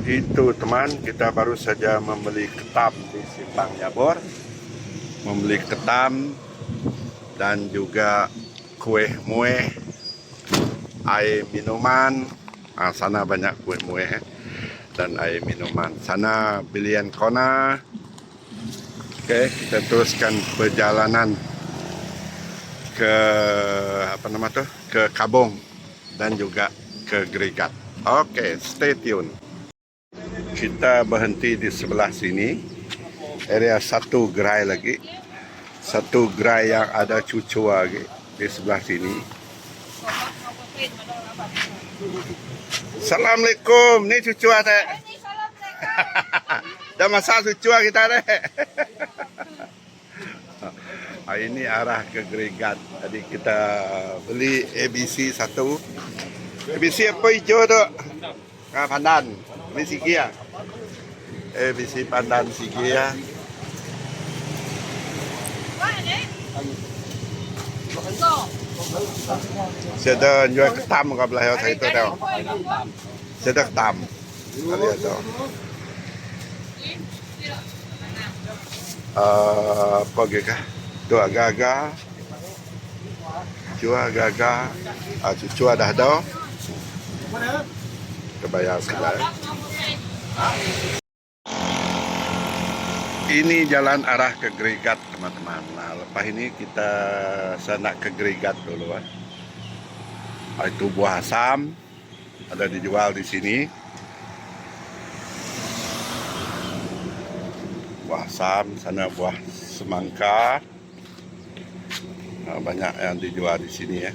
Itu teman, kita baru saja membeli ketam di Simpang Nyabor, membeli ketam dan juga kue mueh, air minuman. Sana banyak kue mueh dan air minuman. Sana bilian kona. Oke, kita teruskan perjalanan ke ke Kabong dan juga ke Gerigat. Oke, stay tune. Kita berhenti di sebelah sini, area satu gerai lagi, satu gerai yang ada cucua lagi di sebelah sini. Assalamualaikum, ni cucua teh. Dah masak cucua kita teh. Ini arah ke Gerigat. Tadi kita beli ABC satu. ABC apa hijau tu? Pandan. Ini sigi ya. ABC pandan sigi ya. Saya dah jual ketam ke belah saya tu dah. Saya dah ketam. Lihat tu. Apa gak? Tu agak-agak. Cucu agak-agak. Cucu dah ada. Kita bayar sekejap. Ini jalan arah ke Gerigat teman-teman. Nah, lepas ini saya nak ke Gerigat dulu. Itu buah asam ada dijual di sini. Buah asam, sana buah semangka. Banyak yang dijual di sini ya.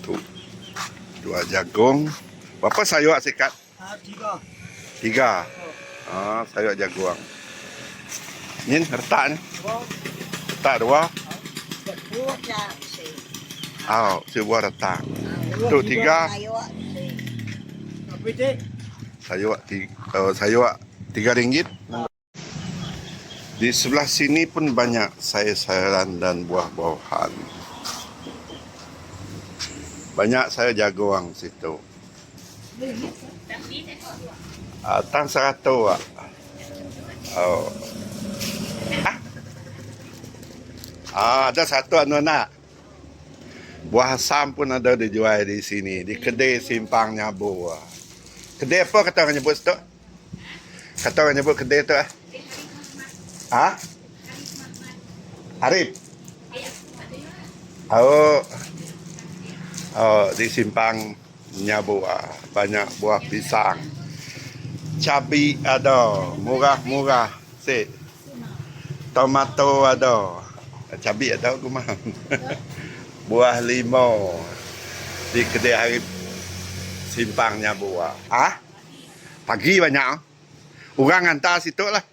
Tuh, jual jagung. Berapa sayur sikat? Tiga. Sayur jagung. Ini retak ni. Retak dua. Si buah retak. Tu tiga. Sayur RM3. Di sebelah sini pun banyak sayur-sayuran dan buah-buahan. Banyak sayur jagung situ. Tang 100 ah. Oh. Ada satu anu nak. Buah asam pun ada dijual di sini di kedai Simpang Nyabor. Kedai apa kata orang nyebut tu? Kata orang nyebut kedai tu Arif. Di Simpang Nyabor banyak buah pisang. Cabai ada, murah-murah. Tomato ada. Cabai ada ke mana? Buah limau di kedai Arif Simpang Nyabor. Pagi banyak. Orang hantar situ lah.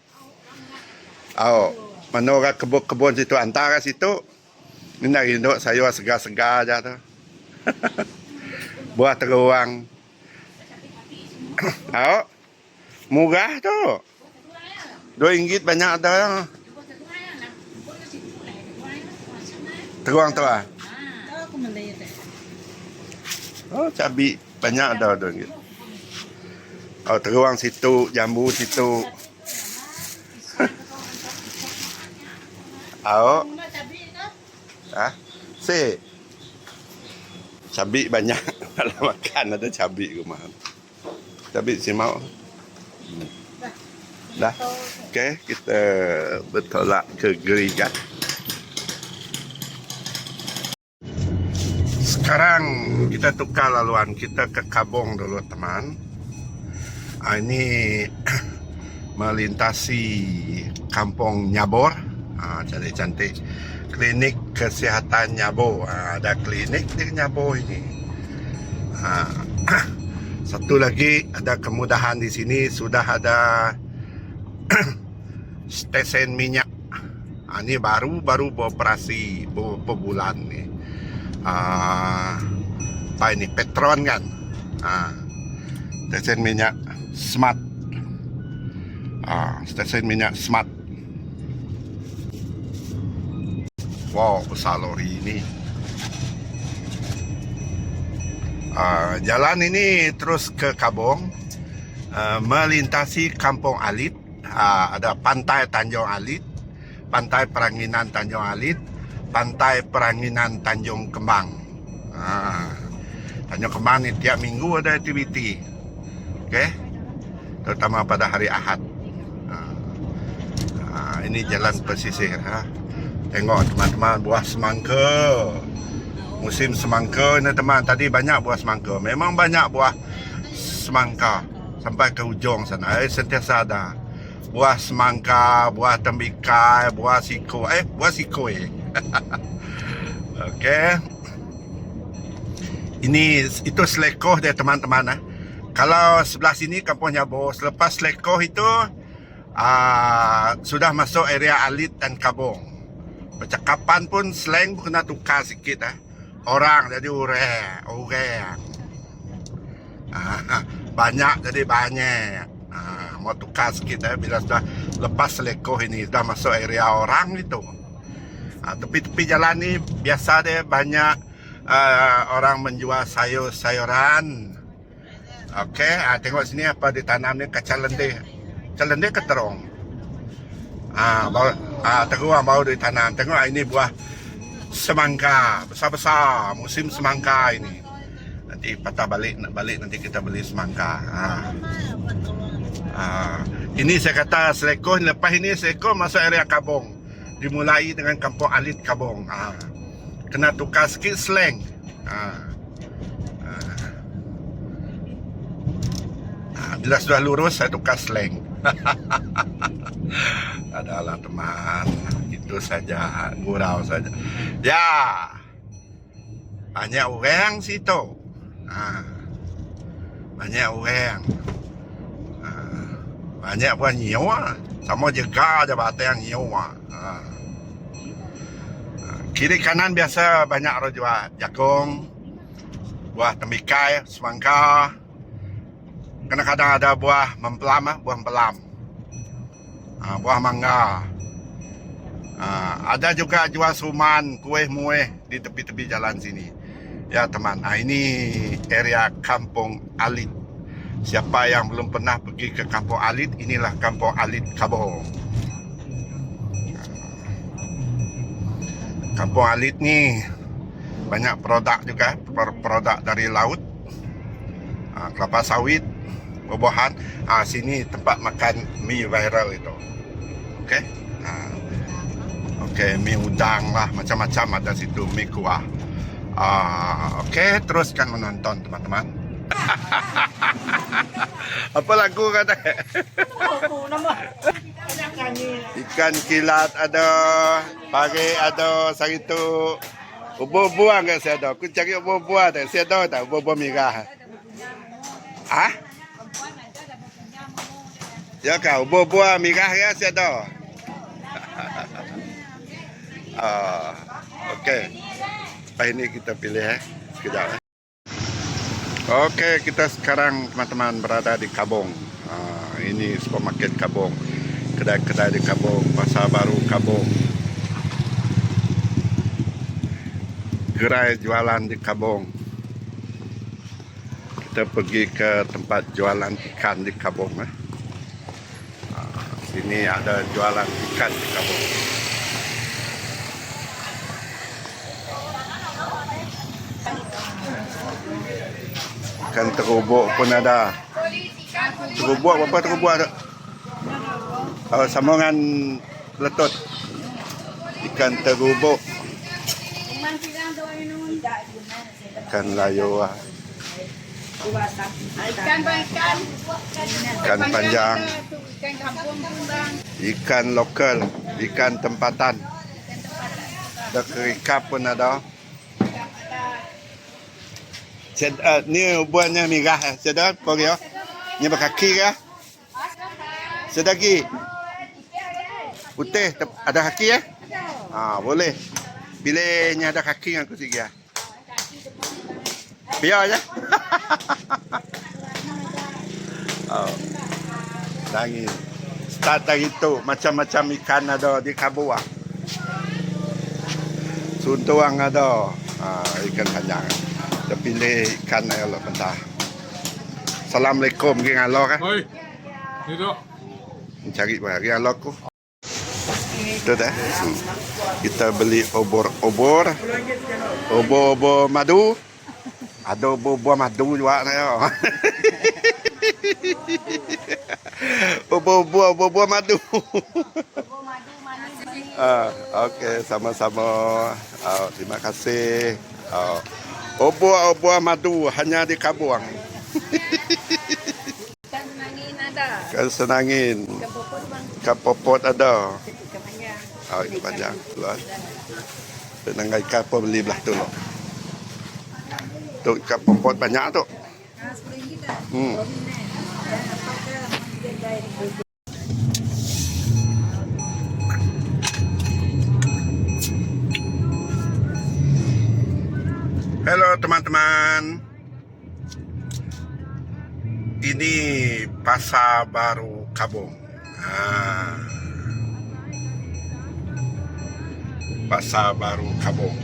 Mana orang kebun-kebun situ hantar kat situ. Ini nak rindu sayur segar-segar aja tu. Buah teruang. Murah tu. RM2 banyak ada. Teruang tu cabai banyak ada RM2. Teruang situ, jambu situ. Cabai banyak. Kalau makan ada cabai rumah. Cabai si mau. Dah. Okey, kita bertolak ke Gerigat. Sekarang kita tukar laluan, kita ke Kabong dulu teman. Ini melintasi Kampung Nyabor. Cantik-cantik. Klinik Kesihatan Nyabor. Ada klinik di Nyabor ini. Satu lagi ada kemudahan di sini, sudah ada stesen minyak. Ini baru beroperasi beberapa bulan nih. Apa ini? Petron kan? Stesen minyak Smart. Stesen minyak Smart. Wow, besar lori ini. Jalan ini terus ke Kabong, melintasi Kampung Alit. Ada Pantai Tanjung Alit, Pantai Peranginan Tanjung Alit, Pantai Peranginan Tanjung Kembang. Tanjung Kembang ni tiap minggu ada aktiviti, okey, terutama pada hari Ahad. Ini jalan pesisir. Tengok teman-teman, buah semangka. Musim semangka ni teman, tadi banyak buah semangka. Memang banyak buah semangka sampai ke hujung sana. Sentiasa ada buah semangka, buah tembikai, buah sikoi. Okey. Itu Selekoh dia teman-teman. Kalau sebelah sini Kampung Nyabor, selepas Selekoh itu sudah masuk area Alit dan Kabong. Percakapan pun slang pun kena tukar sikit. Orang jadi orang. Banyak jadi banyak. Mau tukar sikit bila sudah lepas Selekoh ini, sudah masuk area orang itu. Tepi-tepi jalan ni biasa dia banyak orang menjual sayur-sayuran. Okey, tengok sini apa ditanam ni, kacang lendeh. Kacang lendeh ke terong. Teruang baru ditanam. Tengok ini buah semangka besar-besar, musim semangka ini. Nanti patah balik, nak balik nanti kita beli semangka. Ini saya kata Selekoh, lepas ini Selekoh masuk area Kabong. Dimulai dengan Kampung Alit Kabong. Kena tukar sikit slang. Bila sudah lurus saya tukar slang. Adalah teman, itu saja, gurau saja. Ya, banyak orang situ. Banyak orang. Banyak buah nyawa. Sama jaga jabatan yang nyawa. Kiri kanan biasa banyak orang jual jagung, buah tembikai, semangka. Kadang-kadang ada buah mempelam, buah mempelam. Buah mangga. Ada juga jual suman, kuih muih di tepi-tepi jalan sini. Ya teman, ini area Kampung Alit. Siapa yang belum pernah pergi ke Kampung Alit, inilah Kampung Alit Kabong. Kampung Alit ni banyak produk juga, produk dari laut, kelapa sawit, buah-buahan. Sini tempat makan mie viral itu. Okey. Okey, mie udang lah, macam-macam ada situ, mie kuah. Okey, teruskan menonton teman-teman. Apa lagu kata? Ikan kilat ada, pagi ada, saritu. Ubur-buah enggak saya ada? Aku cari ubur-buah tak? Saya tahu tak ubur-buah merah? Ya kau, ubur-buah merah ya saya tahu. Okey. Lepas ini kita pilih sekejap. Okey, kita sekarang teman-teman berada di Kabong. Ini supermarket Kabong. Kedai-kedai di Kabong, Pasar Baru Kabong. Gerai jualan di Kabong. Kita pergi ke tempat jualan ikan di Kabong. Sini ada jualan ikan di Kabong. Ikan terubuk pun ada. Terubuk berapa terubuk ada? Sambungan letut. Ikan terubuk. Ikan layu. Ikan panjang. Ikan lokal. Ikan tempatan. Ada kerikap pun ada. Ni buahnya merah. Sedap koreo. Ni berkaki ke? Sedaki. Putih ada kaki ya? Boleh. Bilanya ada kaki yang aku sikit. Biar aja. Lagi. Start dari itu macam-macam ikan ada di Kabua. Suntuang ada. Ikan panjang. Kita pilih di ikan na yun benda. Assalamualaikum geng alok Oi. Duduk. Cari barang geng alok ku. Itu dah. Kita beli obor-obor madu. Ada obor madu juga na yo. Obor madu. Okey, sama-sama. Terima kasih. Obor madu hanya di Kabuang. Senangin ada. Kesenangin. Kepopot bang. Kapopot ada. Kepanjang. Itu panjang. Luas. Dengan ikan apa beli belah tu loh. Tu ikan popot banyak tu. Halo teman-teman. Ini Pasar Baru Kampung. Pasar Baru Kampung.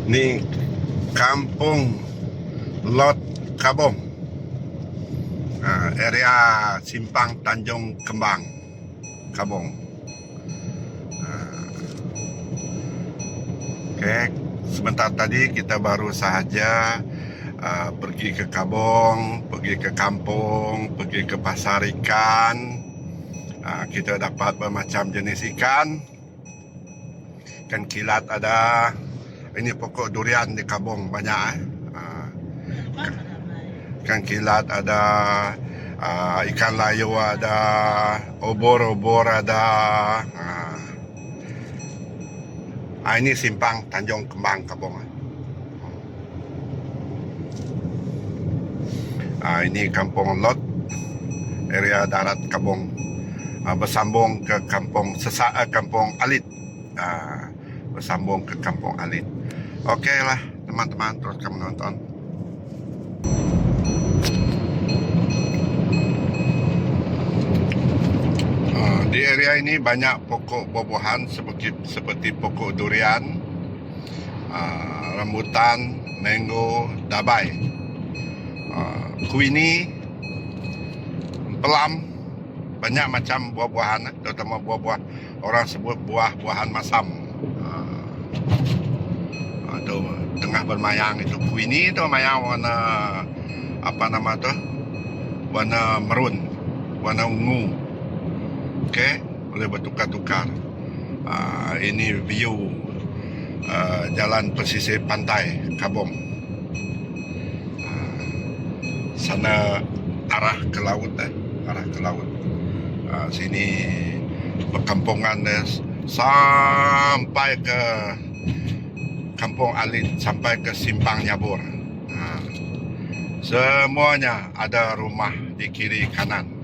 Ni Kampung Lot Kampung. Area Simpang Tanjung Kembang Kampung. Okey, sebentar tadi kita baru sahaja pergi ke Kampung, pergi ke kampung, pergi ke pasar ikan. Kita dapat bermacam jenis ikan. Ikan kilat ada. Ini pokok durian di Kampung banyak. Ikan kilat ada, ikan layu ada, obor-obor ada. Ini Simpang Tanjung Kembang Kampung. Ini Kampung Lot, area darat Kampung, bersambung ke Kampung Kampung Alit, bersambung ke Kampung Alit. Okeylah teman-teman, teruskan menonton. Di area ini banyak pokok buah-buahan seperti pokok durian, rambutan, mango, dabai, kuini, pelam, banyak macam buah-buahan, terutama buah-buah orang sebut buah-buahan masam. Itu tengah bermayang itu kuini itu mayang warna apa nama tu? Warna merun, warna ungu. Okey, boleh bertukar-tukar. Ini view jalan pesisir pantai Kampung. Sana arah ke laut, arah ke laut. Sini perkampungan sampai ke Kampung Alit, sampai ke Simpang Nyabur. Semuanya ada rumah di kiri kanan.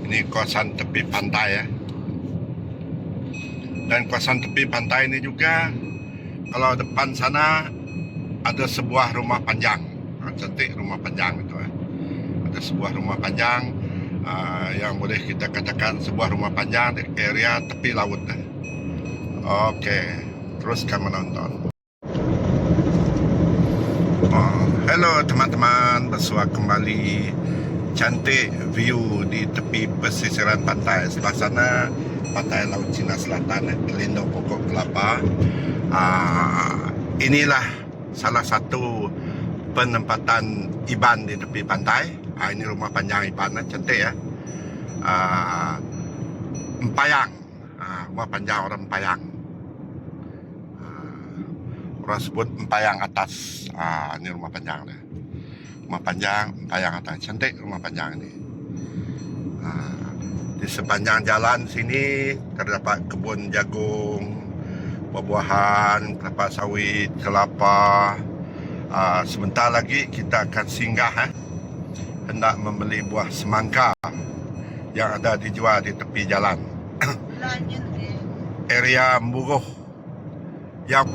Ini kawasan tepi pantai ya. Dan kawasan tepi pantai ini juga, kalau depan sana ada sebuah rumah panjang. Cantik rumah panjang itu. Ada sebuah rumah panjang yang boleh kita katakan sebuah rumah panjang di area tepi laut. Okey, teruskan menonton. Hello teman-teman, bersua kembali. Cantik view di tepi pesisiran pantai. Sebelah sana pantai Laut Cina Selatan, berlindung pokok kelapa. Inilah salah satu penempatan Iban di tepi pantai. Ini rumah panjang Iban, cantik ya. Empayang, rumah panjang orang Empayang. Orang sebut Empayang Atas. Ini rumah panjang dia. Rumah panjang, Empayang Atas. Cantik rumah panjang ini. Di sepanjang jalan sini terdapat kebun jagung, buah-buahan, kelapa sawit, kelapa. Sebentar lagi kita akan singgah hendak membeli buah semangka yang ada dijual di tepi jalan. Area Mburuh yang